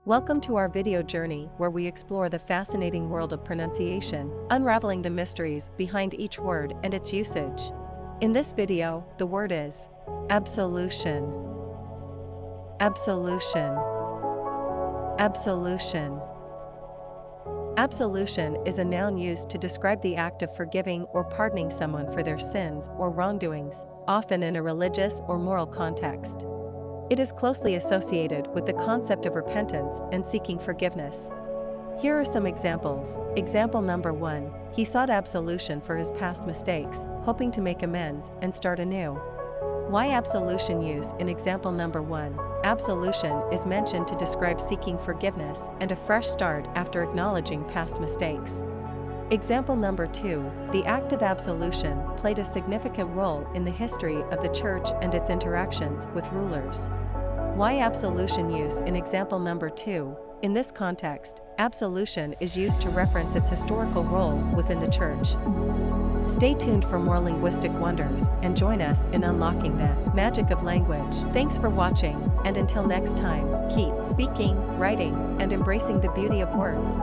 Welcome to our video journey where we explore the fascinating world of pronunciation, unraveling the mysteries behind each word and its usage. In this video, the word is absolution. Absolution. Absolution. Absolution is a noun used to describe the act of forgiving or pardoning someone for their sins or wrongdoings, often in a religious or moral context. It is closely associated with the concept of repentance and seeking forgiveness. Here are some examples. Example number 1. He sought absolution for his past mistakes, hoping to make amends and start anew. Why absolution use in example number 1? Absolution is mentioned to describe seeking forgiveness and a fresh start after acknowledging past mistakes. Example number 2. The act of absolution played a significant role in the history of the church and its interactions with rulers. Why absolution use in example number 2? In this context, absolution is used to reference its historical role within the church. Stay tuned for more linguistic wonders and join us in unlocking the magic of language. Thanks for watching, and until next time, keep speaking, writing, and embracing the beauty of words.